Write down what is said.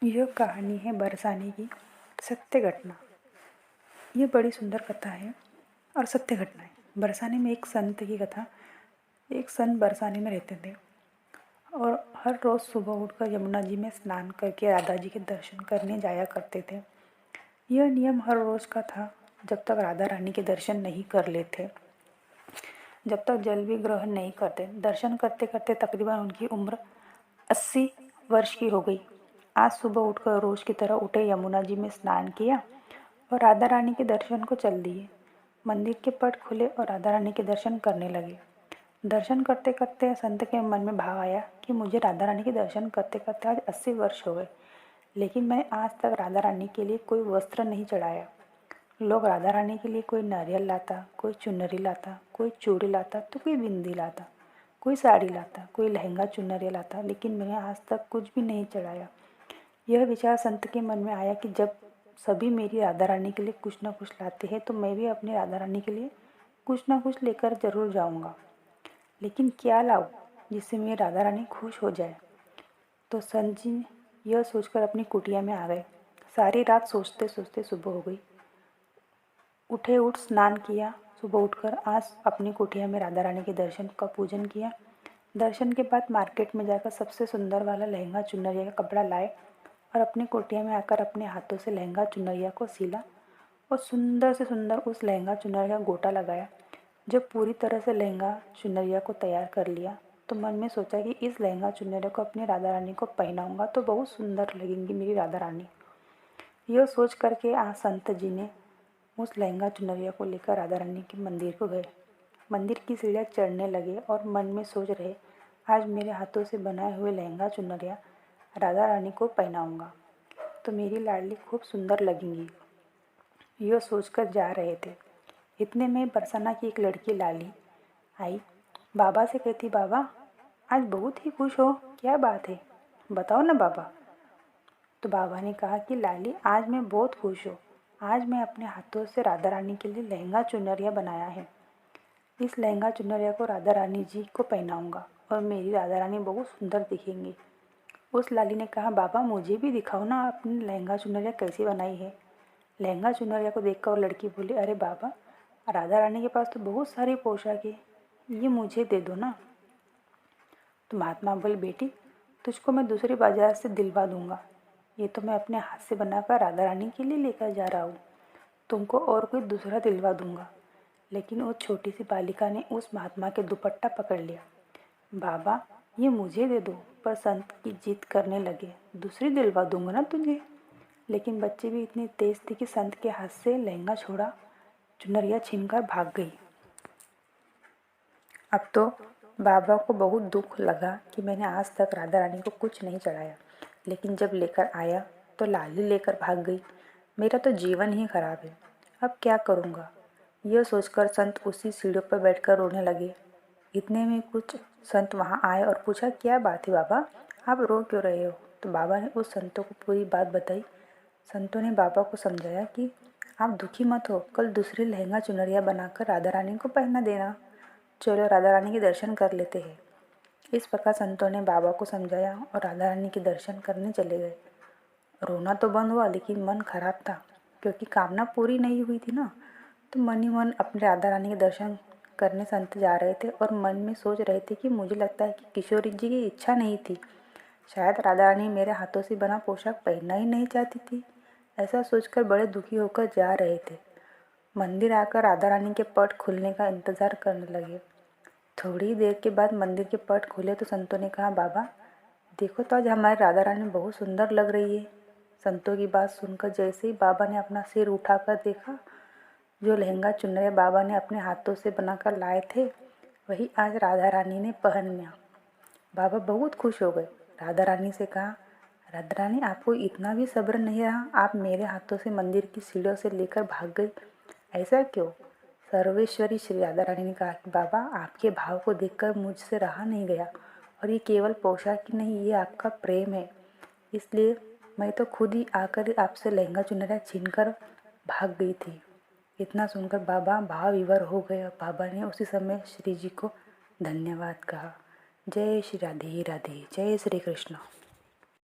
यह कहानी है बरसाने की सत्य घटना। यह बड़ी सुंदर कथा है और सत्य घटना है। बरसाने में एक संत की कथा। एक संत बरसाने में रहते थे और हर रोज़ सुबह उठकर यमुना जी में स्नान करके राधा जी के दर्शन करने जाया करते थे। यह नियम हर रोज़ का था जब तक राधा रानी के दर्शन नहीं कर लेते, जब तक जल भी ग्रहण नहीं करते। दर्शन करते करते तकरीबन उनकी उम्र 80 वर्ष की हो गई। आज सुबह उठकर रोज की तरह उठे, यमुना जी में स्नान किया और राधा रानी के दर्शन को चल दिए। मंदिर के पट खुले और राधा रानी के दर्शन करने लगे। दर्शन करते करते संत के मन में भाव आया कि मुझे राधा रानी के दर्शन करते करते आज 80 वर्ष हो गए, लेकिन मैंने आज तक राधा रानी के लिए कोई वस्त्र नहीं चढ़ाया। लोग राधा रानी के लिए कोई नारियल लाता, कोई चुनरी लाता, कोई चूड़ी लाता, तो कोई बिंदी लाता, कोई साड़ी लाता, कोई लहंगा चुनरी लाता, लेकिन मैंने आज तक कुछ भी नहीं चढ़ाया। यह विचार संत के मन में आया कि जब सभी मेरी राधा रानी के लिए कुछ न कुछ लाते हैं तो मैं भी अपनी राधा रानी के लिए कुछ न कुछ लेकर जरूर जाऊंगा, लेकिन क्या लाऊं जिससे मेरी राधा रानी खुश हो जाए। तो संत जी यह सोचकर अपनी कुटिया में आ गए। सारी रात सोचते सोचते सुबह हो गई। उठ स्नान किया। सुबह उठकर आज अपनी कुटिया में राधा रानी के दर्शन का पूजन किया। दर्शन के बाद मार्केट में जाकर सबसे सुंदर वाला लहंगा चुनरिया का कपड़ा लाए और अपनी कुटिया में आकर अपने हाथों से लहंगा चुनरिया को सिला और सुंदर से सुंदर उस लहंगा चुनरिया का गोटा लगाया। जब पूरी तरह से लहंगा चुनरिया को तैयार कर लिया तो मन में सोचा कि इस लहंगा चुनरिया को अपनी राधा रानी को पहनाऊंगा तो बहुत सुंदर लगेंगी मेरी राधा रानी। यह सोच करके आज संत जी ने उस लहंगा चुनरिया को लेकर राधा रानी के मंदिर को गए। मंदिर की सीढ़ियाँ चढ़ने लगे और मन में सोच रहे, आज मेरे हाथों से बनाए हुए लहंगा चुनरिया राधा रानी को पहनाऊंगा तो मेरी लाडली खूब सुंदर लगेंगी। यह सोचकर जा रहे थे। इतने में बरसाना की एक लड़की लाली आई। बाबा से कहती, बाबा आज बहुत ही खुश हो, क्या बात है, बताओ ना बाबा। तो बाबा ने कहा कि लाली आज मैं बहुत खुश हूँ। आज मैं अपने हाथों से राधा रानी के लिए लहंगा चुनरिया बनाया है। इस लहंगा चुनरिया को राधा रानी जी को पहनाऊंगा और मेरी राधा रानी बहुत सुंदर दिखेंगी। उस लाली ने कहा, बाबा मुझे भी दिखाओ ना अपनी लहंगा चुनरिया कैसी बनाई है। लहंगा चुनरिया को देखकर वो लड़की बोली, अरे बाबा राधा रानी के पास तो बहुत सारी पोशाक है, ये मुझे दे दो ना। तो महात्मा बोले, बेटी तुझको मैं दूसरे बाजार से दिलवा दूंगा, ये तो मैं अपने हाथ से बनाकर राधा रानी के लिए लेकर जा रहा हूँ, तुमको और कोई दूसरा दिलवा दूंगा। लेकिन उस छोटी सी बालिका ने उस महात्मा के दुपट्टा पकड़ लिया। बाबा ये मुझे दे दो, पर संत की जिद करने लगे, दूसरी दिलवा दूंगा ना तुझे। लेकिन बच्ची भी इतनी तेज थी कि संत के हाथ से लहंगा छोड़ा, चुनरिया छीनकर भाग गई। अब तो बाबा को बहुत दुख लगा कि मैंने आज तक राधा रानी को कुछ नहीं चढ़ाया, लेकिन जब लेकर आया तो लाली लेकर भाग गई। मेरा तो जीवन ही खराब है, अब क्या करूँगा। यह सोचकर संत उसी सीढ़ियों पर बैठकर रोने लगे। इतने में कुछ संत वहाँ आए और पूछा, क्या बात है बाबा, आप रो क्यों रहे हो। तो बाबा ने उस संतों को पूरी बात बताई। संतों ने बाबा को समझाया कि आप दुखी मत हो, कल दूसरी लहंगा चुनरिया बनाकर राधा रानी को पहना देना, चलो राधा रानी के दर्शन कर लेते हैं। इस प्रकार संतों ने बाबा को समझाया और राधा रानी के दर्शन करने चले गए। रोना तो बंद हुआ, लेकिन मन खराब था, क्योंकि कामना पूरी नहीं हुई थी ना। तो मन ही मन अपने राधा रानी के दर्शन करने संत जा रहे थे और मन में सोच रहे थे कि मुझे लगता है कि किशोरी जी की इच्छा नहीं थी, शायद राधा रानी मेरे हाथों से बना पोशाक पहनना ही नहीं चाहती थी। ऐसा सोचकर बड़े दुखी होकर जा रहे थे। मंदिर आकर राधा रानी के पट खुलने का इंतज़ार करने लगे। थोड़ी देर के बाद मंदिर के पट खुले तो संतों ने कहा, बाबा देखो तो आज हमारी राधा रानी बहुत सुंदर लग रही है। संतों की बात सुनकर जैसे ही बाबा ने अपना सिर उठाकर देखा, जो लहंगा चुनरिया बाबा ने अपने हाथों से बनाकर लाए थे वही आज राधा रानी ने पहन लिया। बाबा बहुत खुश हो गए। राधा रानी से कहा, राधा रानी आपको इतना भी सब्र नहीं रहा, आप मेरे हाथों से मंदिर की सीढ़ियों से लेकर भाग गई, ऐसा क्यों। सर्वेश्वरी श्री राधा रानी ने कहा कि बाबा आपके भाव को देखकर मुझसे रहा नहीं गया, और ये केवल पोशाक ही नहीं, ये आपका प्रेम है, इसलिए मैं तो खुद ही आकर आपसे लहंगा चुनरिया छीनकर भाग गई थी। इतना सुनकर बाबा भाव विभोर हो गए और बाबा ने उसी समय श्री जी को धन्यवाद कहा। जय श्री राधे राधे, जय श्री कृष्ण।